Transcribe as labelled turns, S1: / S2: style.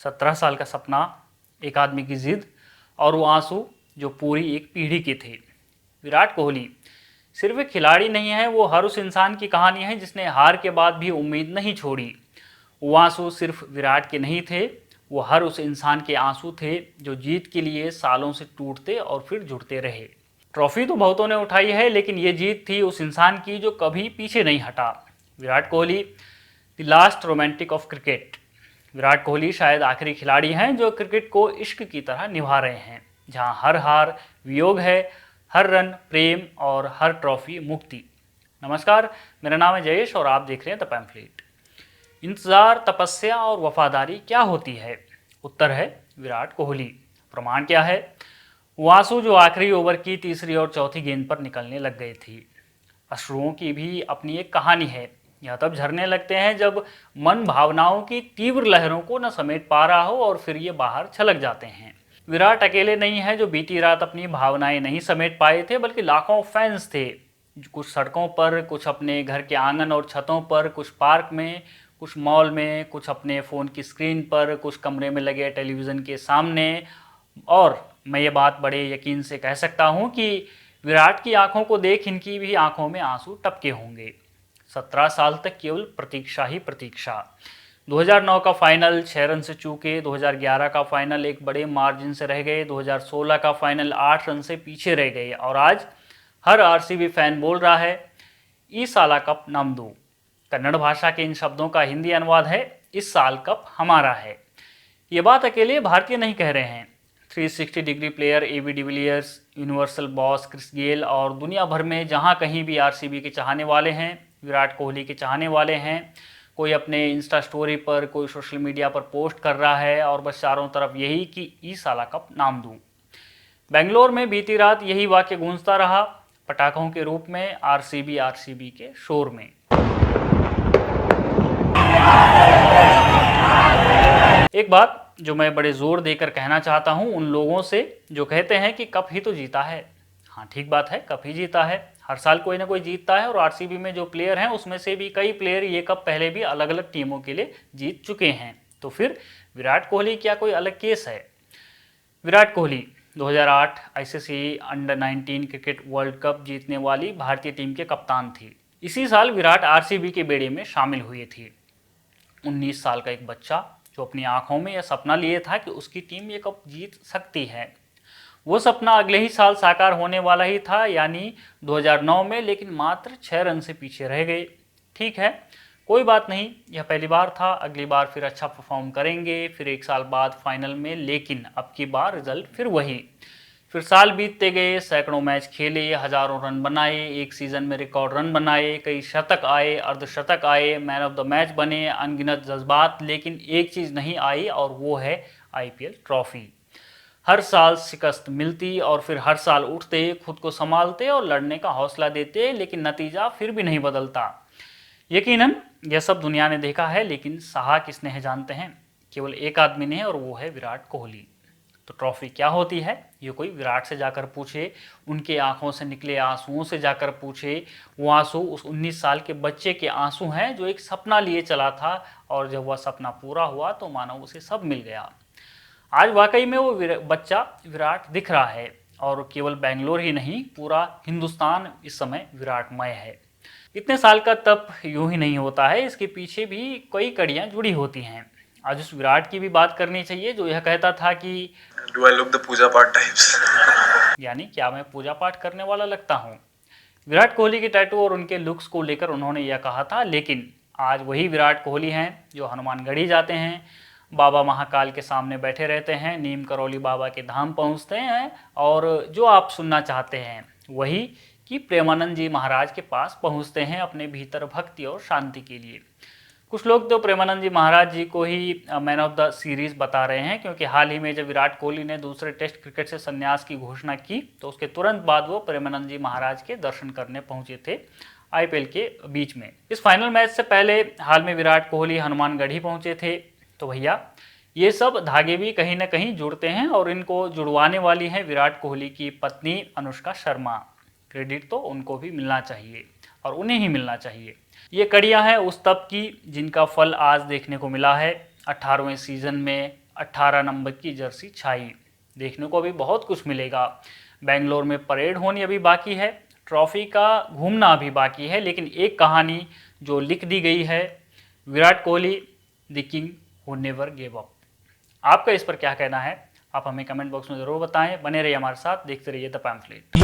S1: 17 साल का सपना, एक आदमी की जिद और वो आंसू जो पूरी एक पीढ़ी के थे। विराट कोहली सिर्फ एक खिलाड़ी नहीं है, वो हर उस इंसान की कहानी है जिसने हार के बाद भी उम्मीद नहीं छोड़ी। वो आंसू सिर्फ विराट के नहीं थे, वो हर उस इंसान के आंसू थे जो जीत के लिए सालों से टूटते और फिर जुड़ते रहे। ट्रॉफी तो बहुतों ने उठाई है, लेकिन ये जीत थी उस इंसान की जो कभी पीछे नहीं हटा। Virat Kohli, the last romantic of cricket. Virat Kohli शायद आखिरी खिलाड़ी हैं जो क्रिकेट को इश्क की तरह निभा रहे हैं, जहां हर हार वियोग है, हर रन प्रेम और हर ट्रॉफी मुक्ति। नमस्कार, मेरा नाम है जयेश और आप देख रहे हैं द पैम्फलेट। इंतजार, तपस्या और वफादारी क्या होती है? उत्तर है विराट कोहली। प्रमाण क्या है? वो आंसू जो आखिरी ओवर की तीसरी और चौथी गेंद पर निकलने लग गए थे। अश्रुओं की भी अपनी एक कहानी है। यह तब झरने लगते हैं जब मन भावनाओं की तीव्र लहरों को न समेट पा रहा हो और फिर ये बाहर छलक जाते हैं। विराट अकेले नहीं है जो बीती रात अपनी भावनाएं नहीं समेट पाए थे, बल्कि लाखों फैंस थे। कुछ सड़कों पर, कुछ अपने घर के आंगन और छतों पर, कुछ पार्क में, कुछ मॉल में, कुछ अपने फ़ोन की स्क्रीन पर, कुछ कमरे में लगे टेलीविज़न के सामने। और मैं ये बात बड़े यकीन से कह सकता हूँ कि विराट की आंखों को देख इनकी भी आंखों में आंसू टपके होंगे। 17 साल तक केवल प्रतीक्षा ही प्रतीक्षा। 2009 का फाइनल 6 रन से चूके, 2011 का फाइनल एक बड़े मार्जिन से रह गए, 2016 का फाइनल 8 रन से पीछे रह गए और आज हर आरसीबी फैन बोल रहा है, ई साला कप नम दो। कन्नड़ भाषा के इन शब्दों का हिंदी अनुवाद है, इस साल कप हमारा है। ये बात अकेले भारतीय नहीं कह रहे हैं। 360 degree player AB de Villiers, universal boss Chris Gayle और दुनिया भर में जहां कहीं भी आरसीबी के चाहने वाले हैं, विराट कोहली के चाहने वाले हैं। कोई अपने इंस्टा स्टोरी पर, कोई सोशल मीडिया पर पोस्ट कर रहा है और बस चारों तरफ यही कि ई साला कप नाम दूं। बेंगलोर में बीती रात यही वाक्य गूंजता रहा, पटाखों के रूप में, आरसीबी आरसीबी के शोर में। एक बात जो मैं बड़े जोर देकर कहना चाहता हूं उन लोगों से जो कहते हैं कि कप ही तो जीता है। हाँ, ठीक बात है, कप ही जीता है। हर साल कोई ना कोई जीतता है और आरसीबी में जो प्लेयर हैं उसमें से भी कई प्लेयर ये कप पहले भी अलग अलग टीमों के लिए जीत चुके हैं। तो फिर विराट कोहली क्या कोई अलग केस है? Virat Kohli 2008 ICC under 19 cricket world cup जीतने वाली भारतीय टीम के कप्तान थे। इसी साल विराट आरसीबी के बेड़े में शामिल हुए थे। 19 साल का एक बच्चा जो अपनी आंखों में यह सपना लिए था कि उसकी टीम ये कप जीत सकती है। वो सपना अगले ही साल साकार होने वाला ही था, यानी 2009 में, लेकिन मात्र 6 रन से पीछे रह गए। ठीक है, कोई बात नहीं, यह पहली बार था, अगली बार फिर अच्छा परफॉर्म करेंगे, फिर एक साल बाद फाइनल में, लेकिन अब की बार रिजल्ट फिर वही। फिर साल बीतते गए, सैकड़ों मैच खेले, हजारों रन बनाए, एक सीजन में रिकॉर्ड रन बनाए, कई शतक आए, अर्धशतक आए, मैन ऑफ द मैच बने, अनगिनत जज्बात, लेकिन एक चीज़ नहीं आई और वो है आईपीएल ट्रॉफी। हर साल शिकस्त मिलती और फिर हर साल उठते, खुद को संभालते और लड़ने का हौसला देते, लेकिन नतीजा फिर भी नहीं बदलता। यकीनन यह सब दुनिया ने देखा है, लेकिन सहा किसने है जानते हैं? केवल एक आदमी ने, और वो है विराट कोहली। तो ट्रॉफी क्या होती है ये कोई विराट से जाकर पूछे, उनके आंखों से निकले आंसुओं से जाकर पूछे। वो आंसू उस 19 साल के बच्चे के आंसू हैं जो एक सपना लिए चला था, और जब वह सपना पूरा हुआ तो मानो उसे सब मिल गया। आज वाकई में वो बच्चा विराट दिख रहा है, और केवल बेंगलोर ही नहीं, पूरा हिंदुस्तान इस समय विराटमय है। इतने साल का तप यूं ही नहीं होता है, इसके पीछे भी कई कड़ियां जुड़ी होती हैं। आज उस विराट की भी बात करनी चाहिए जो यह कहता था कि
S2: Do I look the पूजा पाठ टाइप्स?
S1: यानी क्या मैं पूजा पाठ करने वाला लगता हूँ। विराट कोहली के टैटू और उनके लुक्स को लेकर उन्होंने यह कहा था, लेकिन आज वही विराट कोहली हैं जो हनुमानगढ़ी जाते हैं, बाबा महाकाल के सामने बैठे रहते हैं, नीम करौली बाबा के धाम पहुंचते हैं, और जो आप सुनना चाहते हैं वही कि प्रेमानंद जी महाराज के पास पहुंचते हैं अपने भीतर भक्ति और शांति के लिए। कुछ लोग तो प्रेमानंद जी महाराज जी को ही मैन ऑफ द सीरीज बता रहे हैं, क्योंकि हाल ही में जब विराट कोहली ने दूसरे टेस्ट क्रिकेट से संन्यास की घोषणा की तो उसके तुरंत बाद वो प्रेमानंद जी महाराज के दर्शन करने पहुंचे थे आईपीएल के बीच में। इस फाइनल मैच से पहले हाल में विराट कोहली हनुमानगढ़ी पहुंचे थे। तो भैया, ये सब धागे भी कहीं ना कहीं जुड़ते हैं, और इनको जुड़वाने वाली हैं विराट कोहली की पत्नी अनुष्का शर्मा। क्रेडिट तो उनको भी मिलना चाहिए और उन्हें ही मिलना चाहिए। ये कड़ियां हैं उस तप की जिनका फल आज देखने को मिला है। 18वें सीजन में 18 नंबर की जर्सी छाई। देखने को अभी बहुत कुछ मिलेगा। बेंगलोर में परेड होनी अभी बाकी है, ट्रॉफी का घूमना अभी बाकी है, लेकिन एक कहानी जो लिख दी गई है, Virat Kohli the king who never give up. आपका इस पर क्या कहना है, आप हमें कमेंट बॉक्स में ज़रूर बताएं। बने रहिए हमारे साथ, देखते रहिए द पैम्फलेट।